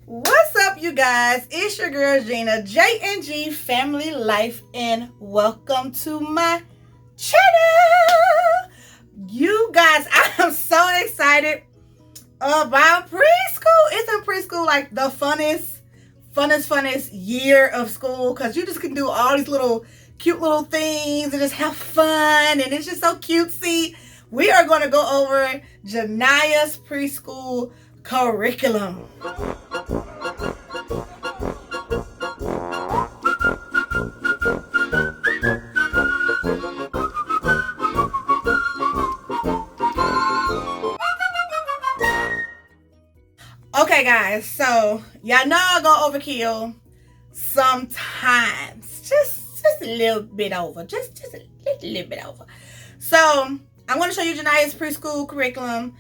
What's up, you guys? It's your girl Gina, J&G Family Life, and welcome to my channel. You guys, I am so excited about preschool. Isn't preschool like the funnest year of school? Because you just can do all these cute little things and just have fun, and it's just so cutesy. We are going to go over Janiya's preschool curriculum. Okay, guys, so y'all know I go overkill sometimes, just a little bit over, just a little bit over. So I'm going to show you Janiya's preschool curriculum.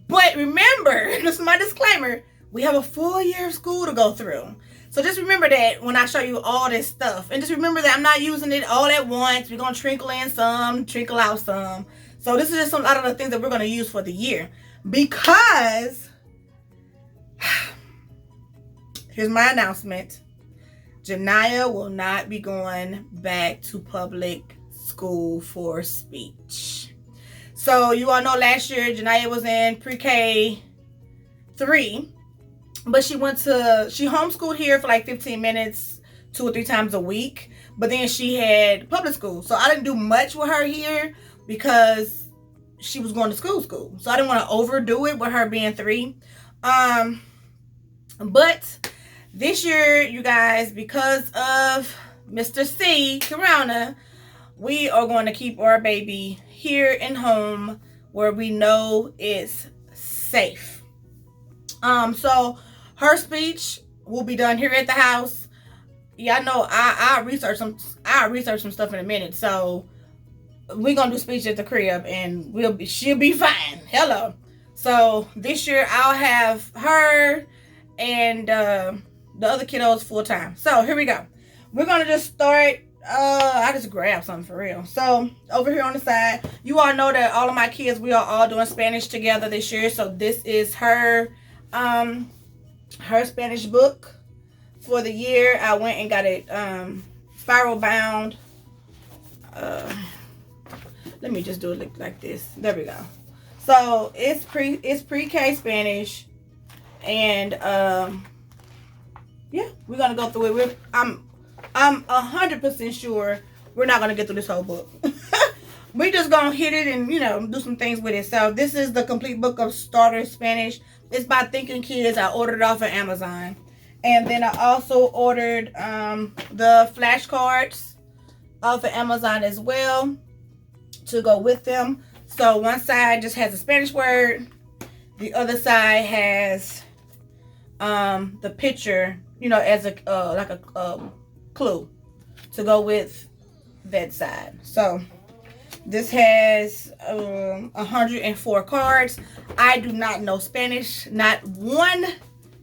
But remember, this is my disclaimer, we have a full year of school to go through. So just remember that when I show you all this stuff. And just remember that I'm not using it all at once. We're going to trickle in some, trickle out some. So this is just a lot of the things that we're going to use for the year. Because, here's my announcement. Janiya will not be going back to public school for speech. So you all know last year Janiya was in PreK 3. But she homeschooled here for like 15 minutes, 2 or 3 times a week. But then she had public school. So I didn't do much with her here because she was going to school. So I didn't want to overdo it with her being 3. But this year, you guys, because of Mr. C, Corona, we are going to keep our baby here in home where we know it's safe. So her speech will be done here at the house. Yeah, I know I'll research some stuff in a minute. So we're gonna do speech at the crib and she'll be fine. Hello. So this year I'll have her and the other kiddos full time. So here we go. We're gonna just start. I just grabbed something for real. So over here on the side, you all know that all of my kids, we are all doing Spanish together this year. So this is her Spanish book for the year. I went and got it spiral bound. Let me just do it like this. There we go. So it's pre-K Spanish, and yeah, we're gonna go through it. I'm 100% sure we're not gonna get through this whole book. We're just gonna hit it and do some things with it. So this is the complete book of starter Spanish. It's by Thinking Kids. I ordered it off of Amazon, and then I also ordered the flashcards off of Amazon as well to go with them. So one side just has a Spanish word, the other side has the picture, as a like a clue to go with that side. So this has 104 cards. I do not know Spanish, not one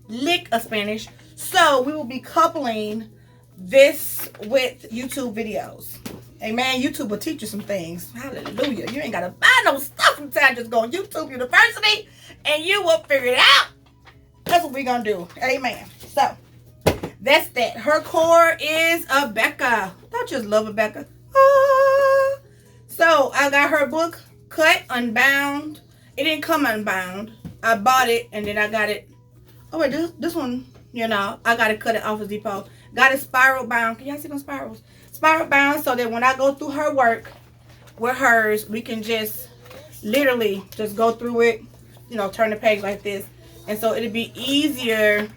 lick of Spanish. So we will be coupling this with YouTube videos. Amen. YouTube will teach you some things. Hallelujah. You ain't got to buy no stuff from time. Just go on YouTube University and you will figure it out. That's what we're going to do. Amen. So that's that. Her core is a Becca. Don't you just love a Becca? Ah. So I got her book cut, unbound. It didn't come unbound. I bought it and then I got it. Oh wait, this one, I got it cut it off of Depot. Got it spiral bound. Can y'all see those spirals? Spiral bound so that when I go through her work with hers, we can just literally just go through it, turn the page like this. And so it'll be easier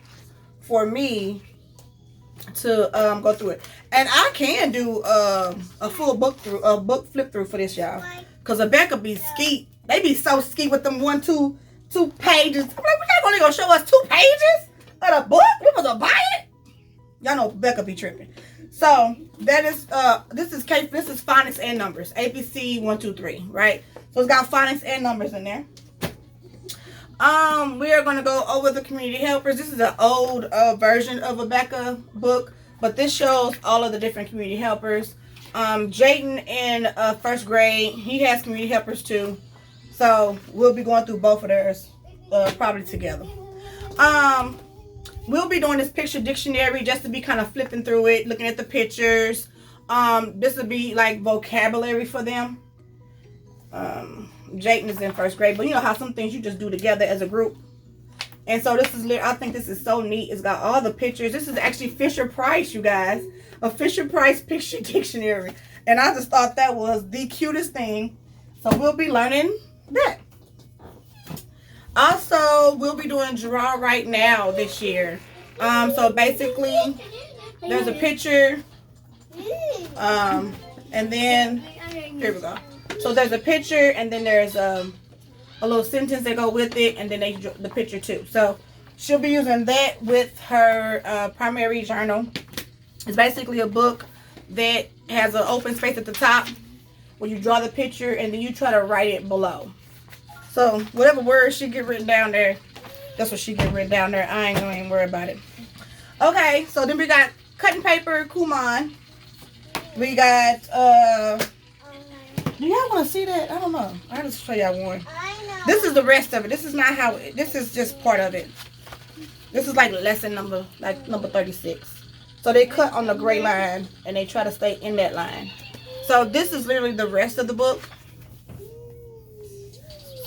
for me to go through it. And I can do a full book flip through for this, y'all. Because Becca be skeet. They be so skeet with them 2 pages. I'm like, we're not only gonna show us 2 pages of the book? We was gonna buy it? Y'all know Becca be tripping. So that is this is phonics and numbers. ABC 1, 2, 3, right? So it's got phonics and numbers in there. We are gonna go over the community helpers. This is an old version of a Becca book, but this shows all of the different community helpers. Jayden in 1st grade, he has community helpers too. So we'll be going through both of theirs. probably together. We'll be doing this picture dictionary just to be kind of flipping through it, looking at the pictures. This will be like vocabulary for them. Jayden is in first grade, but you know how some things you just do together as a group. And so this is, I think this is so neat. It's got all the pictures. This is actually Fisher-Price, you guys. A Fisher-Price picture dictionary. And I just thought that was the cutest thing. So we'll be learning that. Also, we'll be doing Draw Right Now this year. So basically, there's a picture. And then, here we go. So there's a picture, and then there's a little sentence that go with it, and then they draw the picture too. So she'll be using that with her primary journal. It's basically a book that has an open space at the top where you draw the picture and then you try to write it below. So whatever words she get written down there, that's what she get written down there. I ain't gonna even worry about it. Okay, so then we got cutting paper, Kumon. We got do y'all want to see that? I don't know. I'll just show y'all one. This is the rest of it. This is not how this is just part of it. This is like lesson number 36. So they cut on the gray line and they try to stay in that line. So this is literally the rest of the book.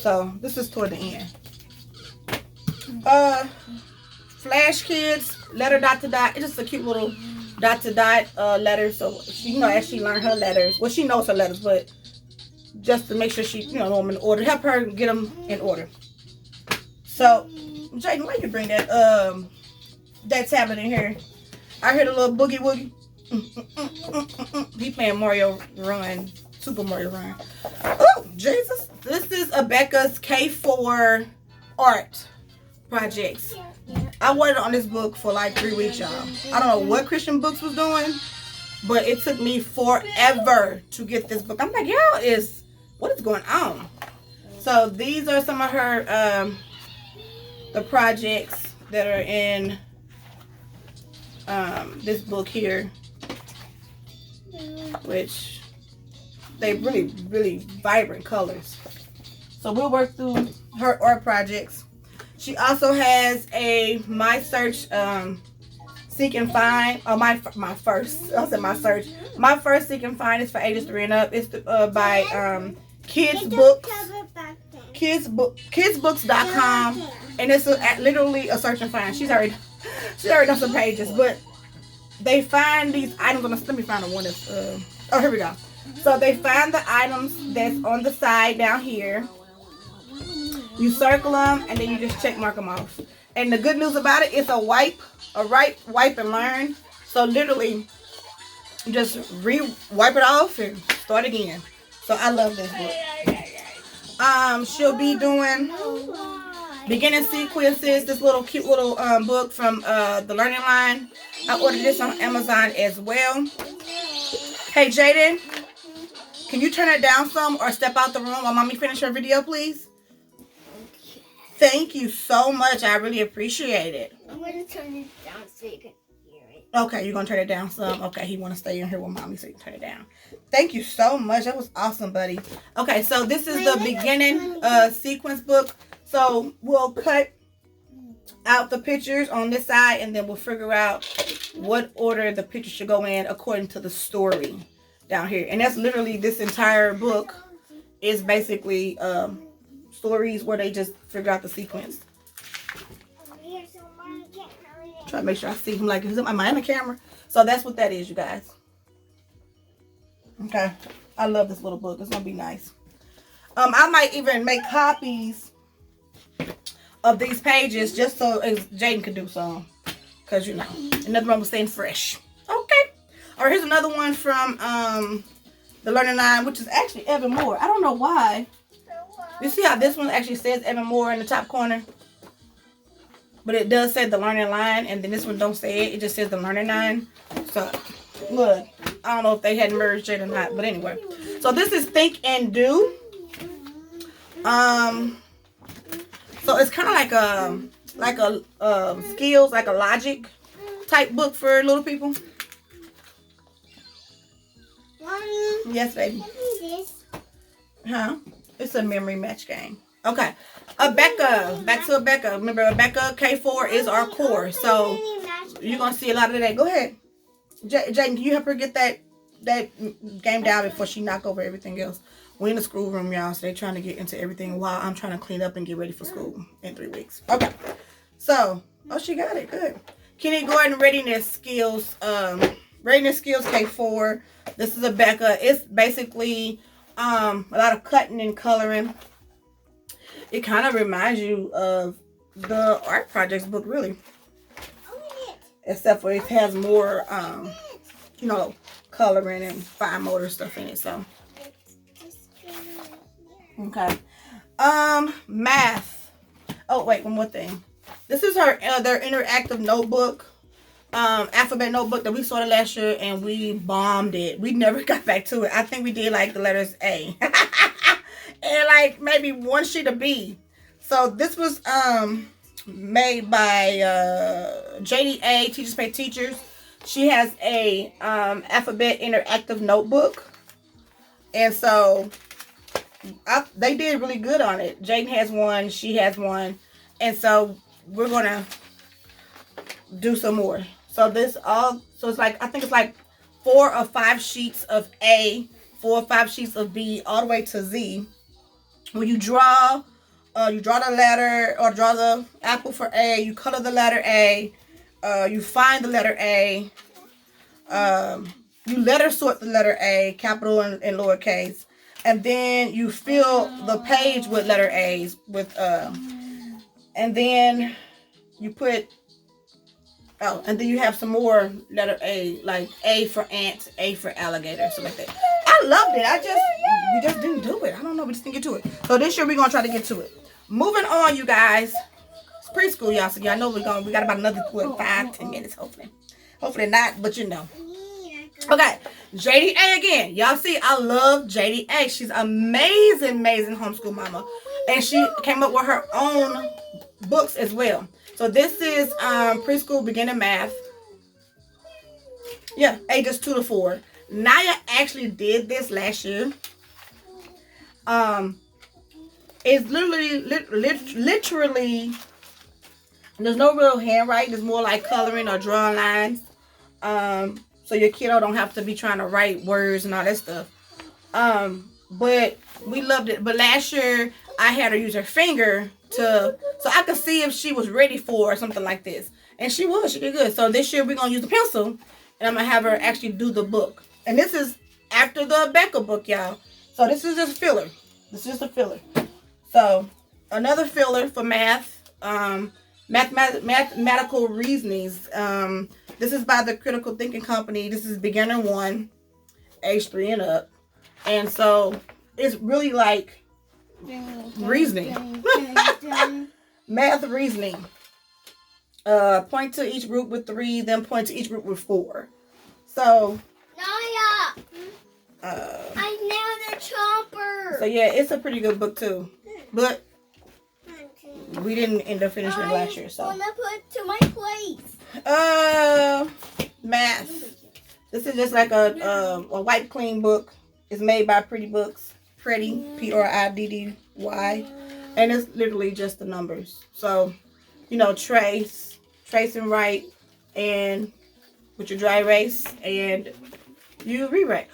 So this is toward the end. Flash Kids, letter dot to dot. It's just a cute little dot to dot letter. So she, you know, as she learned her letters. Well, she knows her letters, but just to make sure she, you know them in order. Help her get them in order. So, Jayden, why you bring that tablet in here? I heard a little boogie woogie. He playing Mario Run, Super Mario Run. Oh, Jesus. This is Becca's K4 art projects. I worked on this book for like 3 weeks, y'all. I don't know what Christian Books was doing, but it took me forever to get this book. I'm like, y'all, what is going on? So these are some of her the projects that are in this book here, which they really vibrant colors. So we'll work through her art projects. She also has a My Search Seek and Find. Oh, my first Seek and Find is for ages 3 and up. It's by Kids Books. Kidsbooks.com, and it's literally a search and find. She's already done some pages, but they find these items on the, let me find the one that's oh, here we go. So they find the items that's on the side down here. You circle them and then you just check mark them off. And the good news about it, it's a wipe and learn. So literally you just wipe it off and start again. So I love this book. She'll be doing beginning sequences, this little cute little book from the Learning Line. I ordered this on Amazon as well. Hey Jayden, can you turn it down some or step out the room while mommy finish her video, please? Thank you so much. I really appreciate it. I'm going to turn it down so you can hear it. Okay, you're going to turn it down some? Okay, he want to stay in here with mommy so you can turn it down. Thank you so much. That was awesome, buddy. Okay, so this is the beginning sequence book. So we'll cut out the pictures on this side and then we'll figure out what order the pictures should go in according to the story down here. And that's literally this entire book is basically stories where they just figure out the sequence. Try to make sure I see him like he's am I in the camera? So that's what that is, you guys. Okay. I love this little book. It's gonna be nice. I might even make copies of these pages just so Jayden could do some. Cause you know, another one was staying fresh. Okay. Alright, here's another one from the Learning Line, which is actually Evermore. I don't know why. You see how this one actually says Evermore in the top corner? But it does say the Learning Line, and then this one don't say it. It just says the Learning Line. So, look. I don't know if they had merged it or not, but anyway. So this is Think and Do. So it's kind of like a skills, like a logic type book for little people. Mommy, yes, baby. this? Huh? It's a memory match game. Okay. Becca. Back to Becca. Remember, Becca K4 is our core. So you're going to see a lot of that. Go ahead. Jaden, can you help her get that game down before she knock over everything else? We're in the school room, y'all, so they're trying to get into everything while I'm trying to clean up and get ready for school in 3 weeks. Okay. So, oh, she got it. Good. Kindergarten readiness skills. Readiness skills K4. This is a Becca. It's basically a lot of cutting and coloring. It kind of reminds you of the art projects book, really. Except for it has more, you know, coloring and fine motor stuff in it. So, okay. Math. Oh, wait, one more thing. This is their interactive notebook, alphabet notebook that we started last year, and we bombed it. We never got back to it. I think we did like the letters A, and like maybe one sheet of B. So this was made by Gina H, Teachers Pay Teachers. She has a alphabet interactive notebook, and so they did really good on it. Jaden has one, she has one, and so we're gonna do some more. So it's like, I think it's like 4 or 5 sheets of A, 4 or 5 sheets of B, all the way to Z. When you draw the letter, or draw the apple for A, you color the letter A, you find the letter A, you letter sort the letter A, capital and lowercase, and then you fill the page with letter A's with and then you put, and then you have some more letter A, like A for ant, A for alligator, something like that. I loved it. We just didn't do it. I don't know. We just didn't get to it. So this year we're gonna try to get to it. Moving on, you guys. It's preschool, y'all. So y'all know we got about another 5-10 minutes, hopefully. Hopefully not, but you know. Okay, JDA again. Y'all see, I love JDA. She's amazing homeschool mama, and she came up with her own books as well. So this is preschool beginner math. Yeah, ages 2 to 4. Naya actually did this last year. It's literally, there's no real handwriting. It's more like coloring or drawing lines. So your kiddo don't have to be trying to write words and all that stuff. But we loved it. But last year I had her use her finger so I could see if she was ready for something like this. And she did good. So this year we're gonna use the pencil, and I'm gonna have her actually do the book. And this is after the Becca book, y'all. So this is just filler. This is just a filler. So another filler for math, mathematical reasonings. This is by the Critical Thinking Company. This is beginner 1, age 3 and up. And so it's really like reasoning. Math reasoning. Point to each group with 3, then point to each group with 4. So Naya! I nailed the chopper. So yeah, it's a pretty good book too. But we didn't end up finishing it last year. So I wanna put it to my place. Math. This is just like a white clean book. It's made by Pretty Books. Pretty, PRIDDY, and it's literally just the numbers. So, you know, trace and write, and with your dry erase, and you rewrite.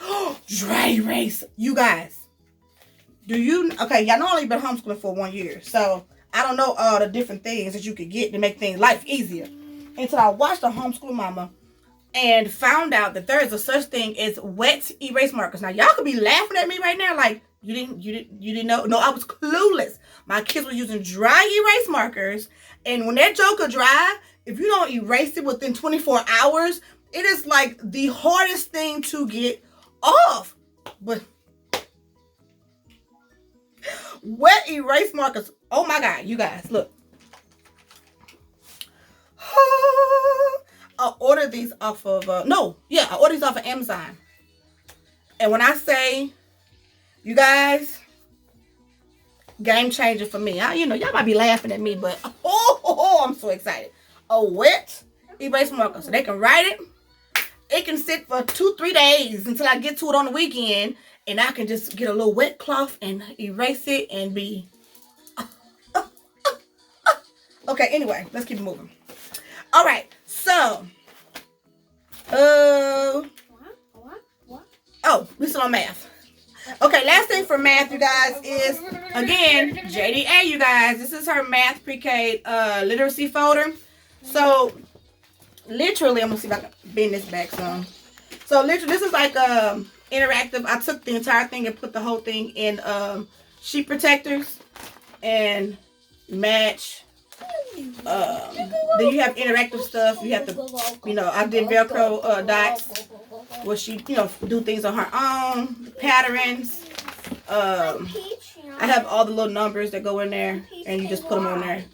Dry erase, you guys. Okay, y'all know I've only been homeschooling for 1 year, so I don't know all the different things that you could get to make life easier. Until I watched a homeschool mama and found out that there is a such thing as wet erase markers. Now y'all could be laughing at me right now, like you didn't know. No, I was clueless. My kids were using dry erase markers, and when that joker dry, if you don't erase it within 24 hours, it is like the hardest thing to get off. But wet erase markers, oh my God, you guys, look. I ordered these off of, I ordered these off of Amazon. And when I say, you guys, game changer for me. Y'all might be laughing at me, but I'm so excited. A wet erase marker, so they can write it. It can sit for 2-3 days until I get to it on the weekend, and I can just get a little wet cloth and erase it and be Okay, anyway, let's keep moving. All right, so, we still on math. Okay, last thing for math, you guys, is, again, JDA, you guys. This is her math pre-K literacy folder. So, literally, I'm going to see if I can bend this back some. So, literally, this is like interactive. I took the entire thing and put the whole thing in sheet protectors and match. Then you have interactive stuff. You have to, I did Velcro dots where she, do things on her own, patterns. I have all the little numbers that go in there, and you just put them on there.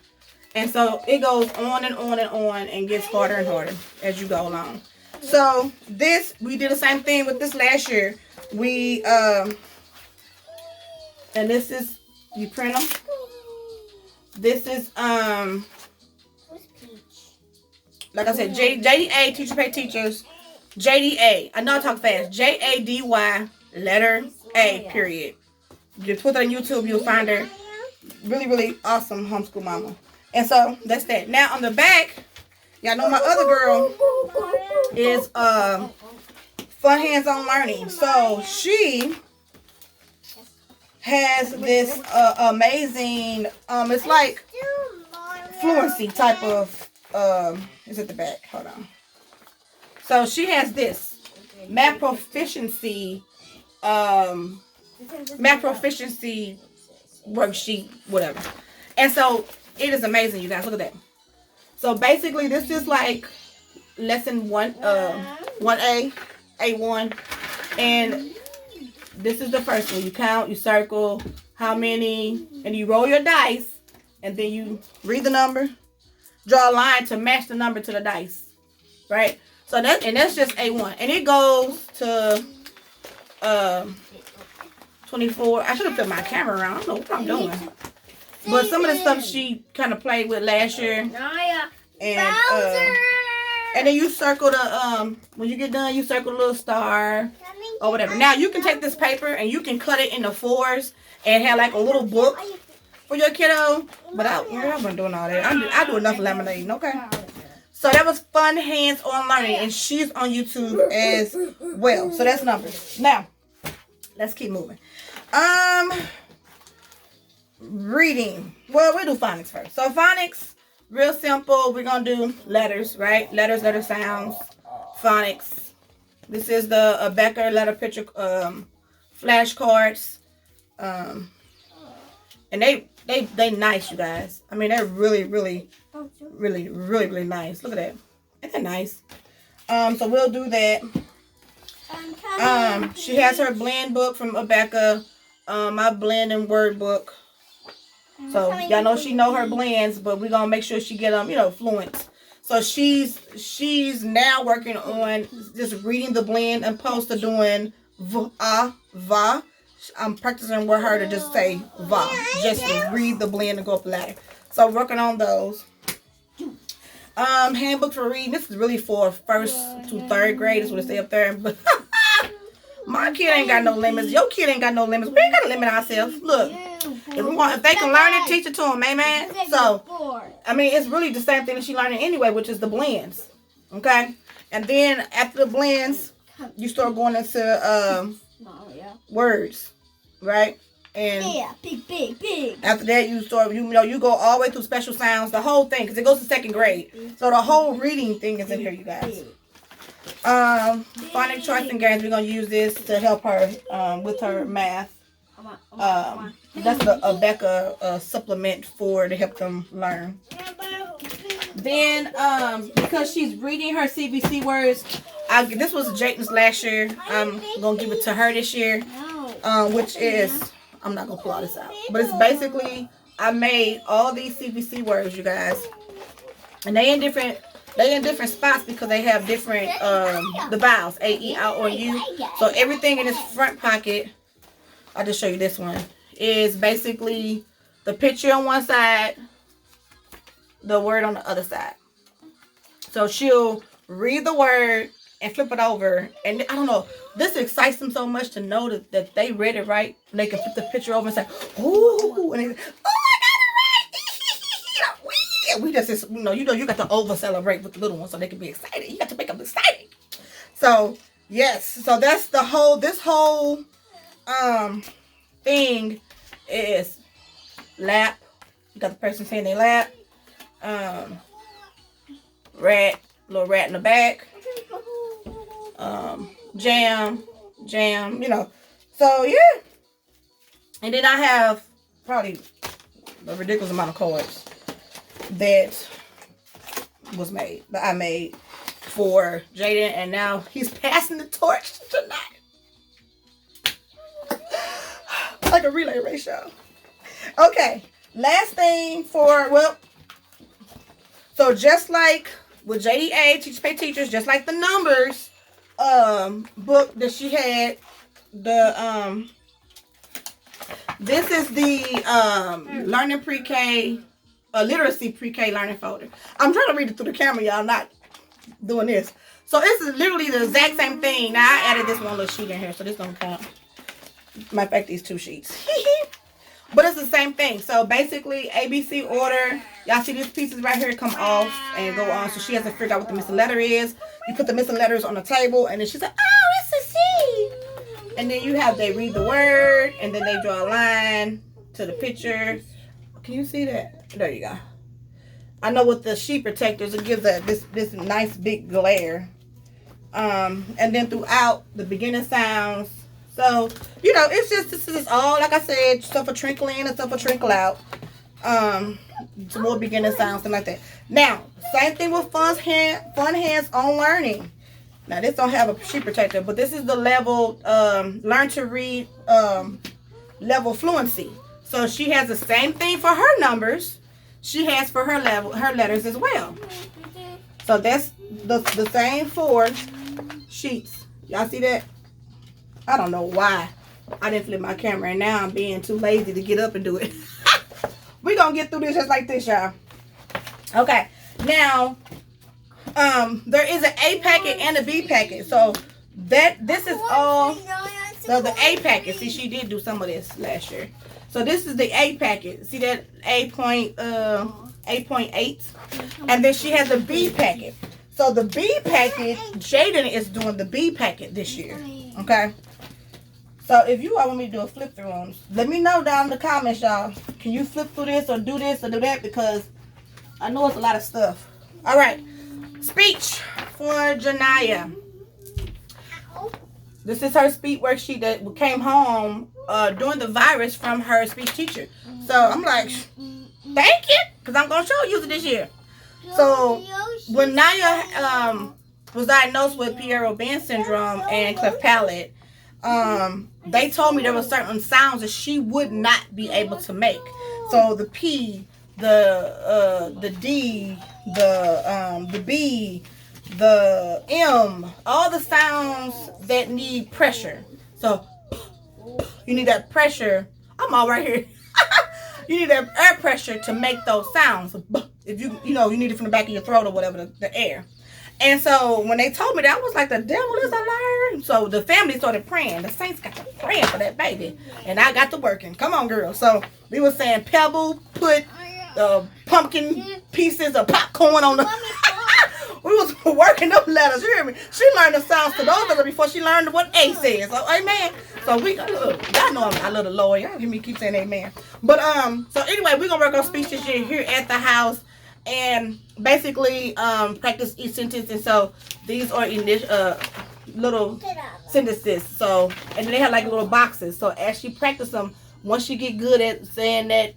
And so it goes on and on and on and gets harder and harder as you go along. So this, we did the same thing with this last year. We, and this is, you print them. This is, like I said, JDA, Teacher Pay Teachers, JDA. I know I talk fast. JADY, letter A, period. Just put that on YouTube, you'll find her. Really, really awesome homeschool mama. And so, that's that. Now, on the back, y'all know my other girl is Fun Hands-On Learning. So, she has this amazing, it's like fluency type of, is at the back, hold on. So she has this math proficiency worksheet, whatever. And so it is amazing, you guys, look at that. So basically this is like lesson 1A, A1, and this is the first one. You count, you circle how many, and you roll your dice, and then you read the number, draw a line to match the number to the dice, right? So that's just A1, and it goes to 24. I should have put my camera around. I don't know what I'm doing, but some of the stuff she kind of played with last year, and then you circle the when you get done, you circle a little star or whatever. Now you can take this paper and you can cut it into 4s and have like a little book for your kiddo. But I'm not doing all that. I do enough laminating, okay? So that was Fun Hands-On Learning, and she's on YouTube as well. So that's numbers. Now, let's keep moving. Reading. Well, we'll do phonics first. So phonics, real simple. We're going to do letters, right? Letters, letter sounds, phonics. This is the Becca letter picture flashcards. And they nice, you guys. I mean, they're really, really, really, really, really nice. Look at that. Isn't that nice? So we'll do that. She has her blend book from Becca. My blend and word book. So y'all know she know her blends, but we're gonna make sure she get them, fluent. So she's now working on just reading the blend and opposed to doing va. I'm practicing with her to just say va, just to read the blend and go up the ladder. So working on those. Handbook for reading. This is really for 1st to 3rd grade. Is what it say up there. But my kid ain't got no limits. Your kid ain't got no limits. We ain't got to limit ourselves. Look, if they can learn it, teach it to them, amen. So, I mean, it's really the same thing that she learning anyway, which is the blends. Okay, and then after the blends, you start going into words, right? And big. After that, you start, you go all the way through special sounds, the whole thing, because it goes to 2nd grade. So the whole reading thing is in here, you guys. Phonics charts and games. We're gonna use this to help her with her math. That's a Becca supplement to help them learn. Then because she's reading her CVC words, this was Jayden's last year. I'm gonna give it to her this year, which is, I'm not gonna pull all this out, but it's basically, I made all these CVC words, you guys, and they in different spots because they have different the vowels, A, E, I, O, U. So everything in this front pocket, I'll just show you this one, is basically the picture on one side, the word on the other side. So she'll read the word and flip it over, and I don't know, this excites them so much to know that they read it right. They can flip the picture over and say, "Ooh," and they, "Oh, I got it right!" we just, you got to over celebrate with the little ones so they can be excited. You got to make them excited. So yes, so that's this whole thing is lap. You got the person saying they lap. Little rat in the back. Jam, So yeah. And then I have probably a ridiculous amount of cards that I made for Jaden, and now he's passing the torch tonight. Like a relay race show. Okay, last thing so just like with Janiya H, Teachers Pay Teachers, just like the numbers book that she had, this is the learning PreK, literacy PreK learning folder. I'm trying to read it through the camera, y'all, not doing this. So this is literally the exact same thing. Now I added this one little sheet in here, so this don't count. Matter of fact, these 2 sheets. But it's the same thing. So basically, ABC order. Y'all see these pieces right here come off and go on. So she has to figure out what the missing letter is. You put the missing letters on the table, and then she's like, oh, it's a C. And then they read the word, and then they draw a line to the picture. Can you see that? There you go. I know with the sheet protectors, it gives this nice big glare. And then throughout the beginning sounds. So, this is all, like I said, stuff for trickle in and stuff for trickle out. Some more beginning sounds, something like that. Now, same thing with Fun Hands on Learning. Now, this don't have a sheet protector, but this is the level, learn to read, level fluency. So, she has the same thing for her numbers. She has for her letters as well. So, that's the same 4 sheets. Y'all see that? I don't know why I didn't flip my camera, and now I'm being too lazy to get up and do it. We're going to get through this just like this, y'all. Okay. Now, there is an A packet and a B packet. So, this is all the A packet. See, she did do some of this last year. So, this is the A packet. See that 8.8? And then she has a B packet. So, the B packet, Jaden is doing the B packet this year. Okay? So if you all want me to do a flip through on, let me know down in the comments, y'all. Can you flip through this or do that? Because I know it's a lot of stuff. All right. Speech for Janiya. This is her speech worksheet that came home during the virus from her speech teacher. So I'm like, thank you, because I'm going to show you this year. So when Naya was diagnosed with Pierre Robin Syndrome and Cleft Palate, they told me there were certain sounds that she would not be able to make. So the P, the D, the B, the M, all the sounds that need pressure. So you need that pressure. I'm all right here. You need that air pressure to make those sounds. If you need it from the back of your throat or whatever, the air. And so when they told me that, I was like, the devil is a liar. So the family started praying. The saints got to praying for that baby. And I got to working. Come on, girl. So we were saying pebble, put pumpkin pieces of popcorn on the... We was working up letters. You hear me? She learned the sounds to those letters before she learned what A says. So, amen. So y'all know I love the Lord. Y'all hear me keep saying amen. But so anyway, we're gonna work on speech this year here at the house. And basically practice each sentence. And so these are little sentences. So, and then they have like little boxes. So as she practice them, once she get good at saying that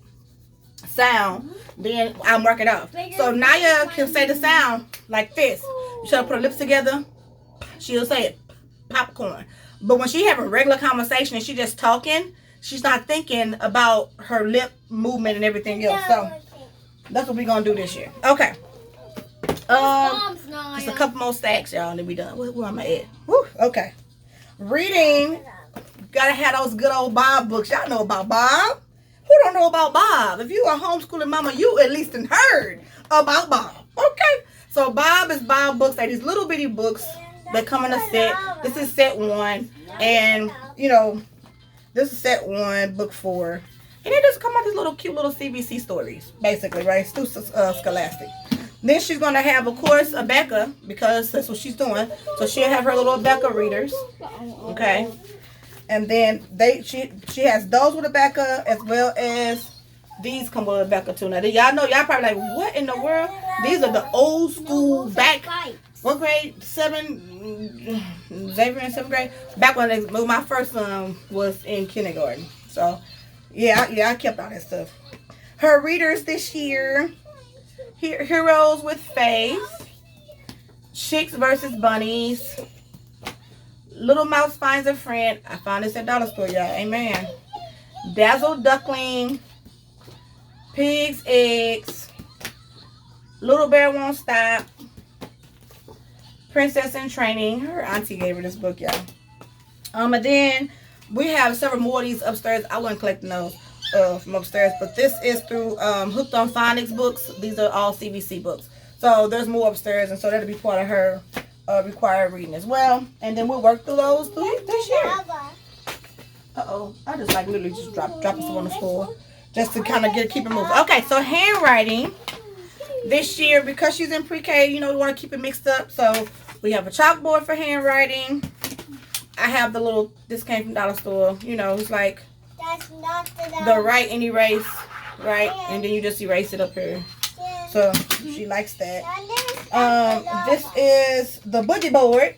sound, then I'll mark it off. So Naya can say the sound like this. She'll put her lips together. She'll say it, popcorn. But when she having regular conversation and she just talking, she's not thinking about her lip movement and everything else. So that's what we're going to do this year. Okay. Just a couple more stacks, y'all, and then we done. Where am I at? Woo, okay. Reading. Gotta have those good old Bob books. Y'all know about Bob. Who don't know about Bob? If you are homeschooling mama, you at least heard about Bob. Okay. So Bob is Bob books. They're these little bitty books that come in a set. This is set 1. And, this is set 1, book 4. And they just come out these little cute little CVC stories, basically, right? Through Scholastic. Then she's going to have, of course, a Becca, because that's what she's doing. So she'll have her little Becca readers, okay? And then she has those with a Becca, as well as these come with a Becca too. Now, y'all know, y'all probably like, what in the world? These are the old school back, what grade? Xavier in 7th grade? Back when my first son was in kindergarten. So, yeah, I kept all that stuff. Her readers this year: Heroes with Faith, Chicks versus Bunnies, Little Mouse Finds a Friend. I found this at Dollar Store, y'all. Amen. Dazzled Duckling, Pig's Eggs, Little Bear Won't Stop, Princess in Training. Her auntie gave her this book, y'all. And then we have several more of these upstairs. I wasn't collecting those from upstairs, but this is through Hooked on Phonics books. These are all CVC books. So there's more upstairs, and so that'll be part of her required reading as well. And then we'll work through those this year. Uh-oh. I just like literally just dropping stuff on the floor just to kind of keep it moving. Okay, so handwriting this year, because she's in pre-K, you know, we want to keep it mixed up. So we have a chalkboard for handwriting. I have this came from Dollar Store. You know, it's like the write and erase, right? And then you just erase it up here. So she likes that. This is the boogie board.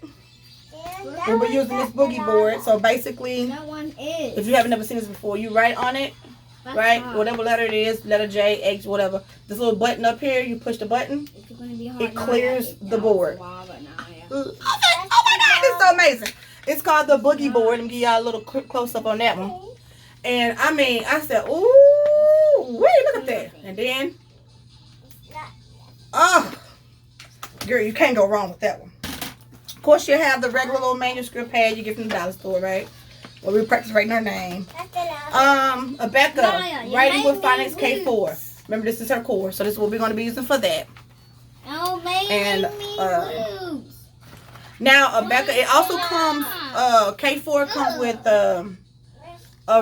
We'll be using this boogie board. So basically, if you haven't never seen this before, you write on it, right? Whatever letter it is, letter J, H, whatever. This little button up here, you push the button, it clears the board. Oh my God, it's so amazing. It's called the boogie board. Let me give y'all a little quick close up on that one. And I mean, I said, ooh, wait, look at that. And then, oh, girl, you can't go wrong with that one. Of course, you have the regular little manuscript pad you get from the Dollar Store, right? Where we practice writing our name. Becca, writing with Phonics K4. Remember, this is her course, so this is what we're going to be using for that. And now, Becca, it also comes, K4 comes with a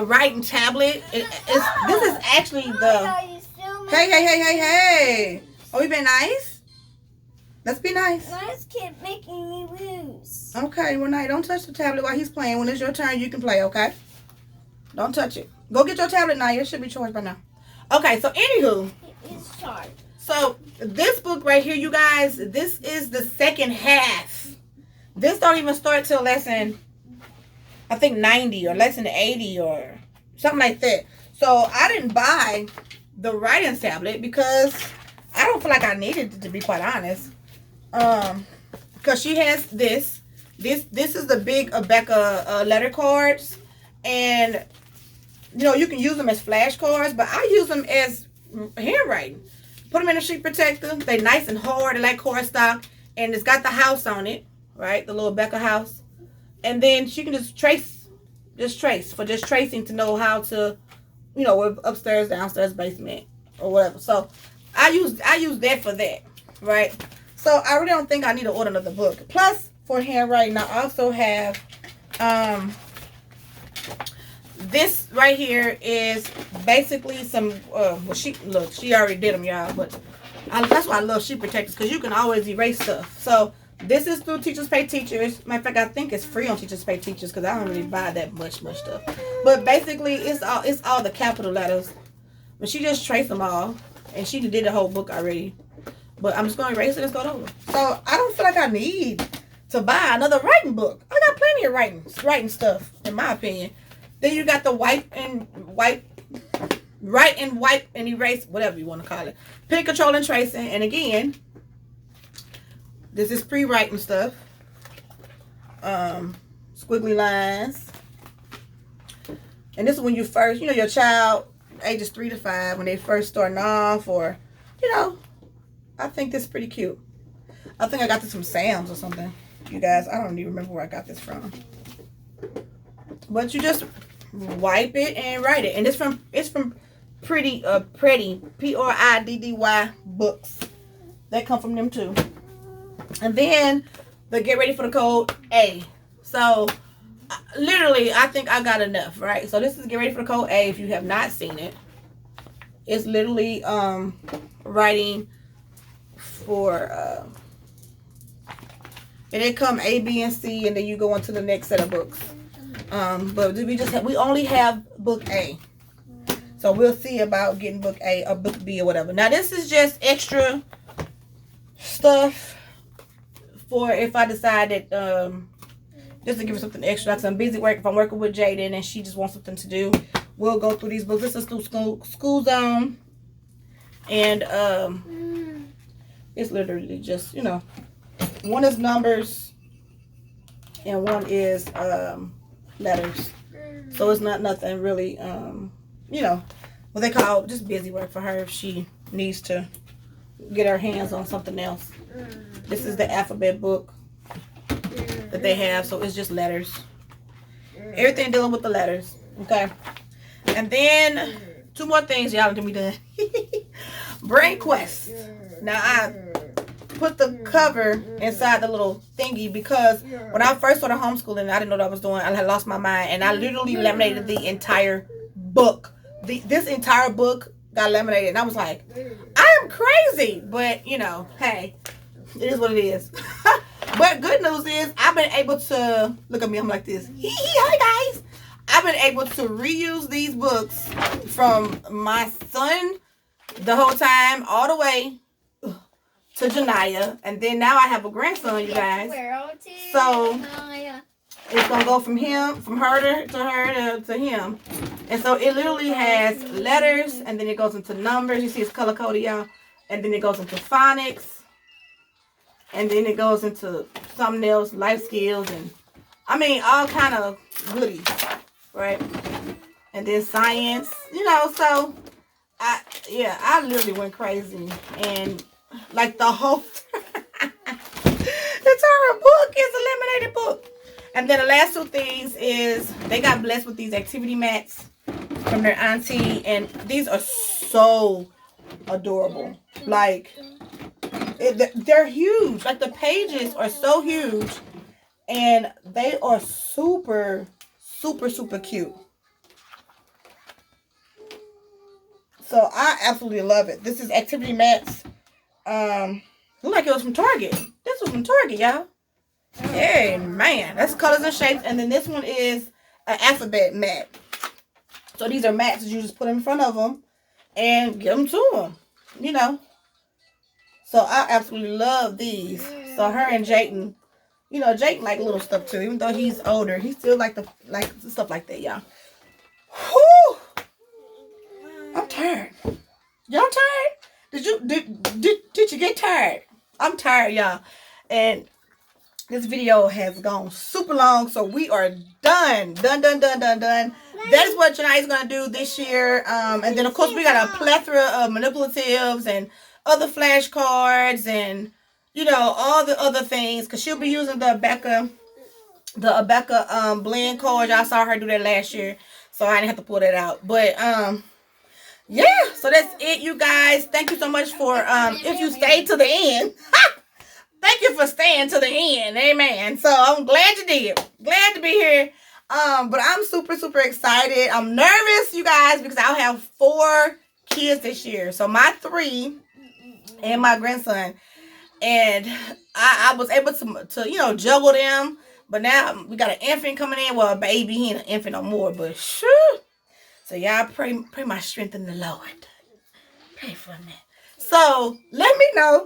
writing tablet. This is actually the, hey. Oh, you been nice? Let's be nice. Let's keep making me lose. Okay, well, now don't touch the tablet while he's playing. When it's your turn, you can play, okay? Don't touch it. Go get your tablet now. It should be charged by now. Okay, so anywho. It's charged. So this book right here, you guys, this is the second half. This don't even start till lesson, I think 90 or lesson 80 or something like that. So I didn't buy the writing tablet because I don't feel like I needed it, to be quite honest. Because she has this is the big Becca letter cards, and you know, you can use them as flashcards, but I use them as handwriting. Put them in a sheet protector. They nice and hard. They like cardstock, and it's got the house on it, right? The little Becca house, and then she can just trace for just tracing to know how to, you know, upstairs, downstairs, basement, or whatever. So I use that for that, right? So I really don't think I need to order another book. Plus, for handwriting, I also have this right here is basically some well, she already did them, y'all, but that's why I love sheet protectors, because you can always erase stuff. So this is through Teachers Pay Teachers. Matter of fact, I think it's free on Teachers Pay Teachers because I don't really buy that much stuff. But basically, it's all the capital letters. But she just traced them all, and she did the whole book already. But I'm just going to erase it and start over. So I don't feel like I need to buy another writing book. I got plenty of writing stuff, in my opinion. Then you got the write and wipe and erase, whatever you want to call it. Pen control and tracing. And again, this is pre-writing stuff. Squiggly lines. And this is when you first, you know, your child, ages 3 to 5, when they first starting off, or, you know, I think this is pretty cute. I think I got this from Sam's or something. You guys, I don't even remember where I got this from. But you just wipe it and write it. And it's from PreK, PRIDDY books. They come from them too. And then the get ready for the code A. So literally, I think I got enough, right? So this is Get Ready for Code A. If you have not seen it, it's literally writing for and it come A, B, and C, and then you go on to the next set of books. But we only have book A, so we'll see about getting book A or book B or whatever. Now this is just extra stuff for if I decide that just to give her something extra. Like I'm busy work. If I'm working with Jaden and she just wants something to do, we'll go through these books. This is through school zone, and it's literally just, you know, one is numbers and one is letters. So it's not nothing really, you know, what they call just busy work for her if she needs to get her hands on something else. This is the alphabet book that they have, so it's just letters. Everything dealing with the letters, okay? And then 2 more things y'all to be done. Brain Quest. Now I put the cover inside the little thingy because when I first started homeschooling, I didn't know what I was doing. I had lost my mind, and I literally laminated the entire book. This entire book got laminated, and I was like, I am crazy, but you know, hey, it is what it is. But good news is I've been able to look at me. I'm like this. Hi guys. I've been able to reuse these books from my son the whole time all the way to Janiya, and then now I have a grandson, you guys. So it's gonna go from her to him, and so it literally has letters, and then it goes into numbers. You see, it's color coded, y'all, and then it goes into phonics, and then it goes into something else, life skills, and I mean all kind of goodies, right? And then science, you know. So I literally went crazy, and like the whole entire book is a laminated book. And then the last 2 things is they got blessed with these activity mats from their auntie, and these are so adorable. Like they're huge. Like the pages are so huge, and they are super, super, super cute. So I absolutely love it. This is activity mats. Look like it was from Target. This was from Target, y'all. Hey, man. That's colors and shapes. And then this one is an alphabet mat. So these are mats that you just put in front of them and give them to them, you know. So I absolutely love these. So her and Jayden, you know, Jayden like little stuff too. Even though he's older, he still like stuff like that, y'all. Whew. I'm tired. Y'all tired? Did you get tired? I'm tired, y'all. And this video has gone super long, so we are done. Done. That is what Janiya is gonna do this year. And then of course we got a plethora of manipulatives and other flashcards and, you know, all the other things, because she'll be using the Becca blend cards. Y'all saw her do that last year, so I didn't have to pull that out. But yeah, so that's it, you guys. Thank you so much for if you stayed to the end. Thank you for staying to the end. Amen. So I'm glad you did. Glad to be here. But I'm super, super excited. I'm nervous, you guys, because I'll have 4 kids this year. So my 3 and my grandson. And I was able to you know, juggle them. But now we got an infant coming in. Well, a baby. He ain't an infant no more. But sure. So y'all pray my strength in the Lord. Pray for me. So let me know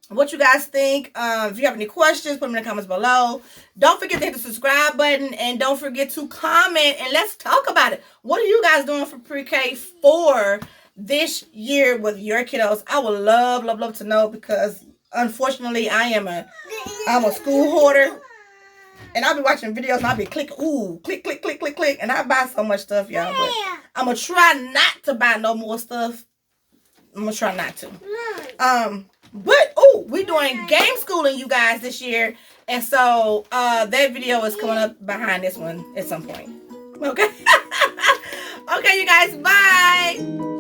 what you guys think. If you have any questions, put them in the comments below. Don't forget to hit the subscribe button, and don't forget to comment, and let's talk about it. What are you guys doing for pre-K for this year with your kiddos? I would love to know, because unfortunately I'm a school hoarder, and I'll be watching videos and I'll be click, and I buy so much stuff, y'all. But I'm gonna try not to buy no more stuff. I'm gonna try not to. But we're doing game schooling, you guys, this year, and so that video is coming up behind this one at some point. Okay. Okay, you guys, bye.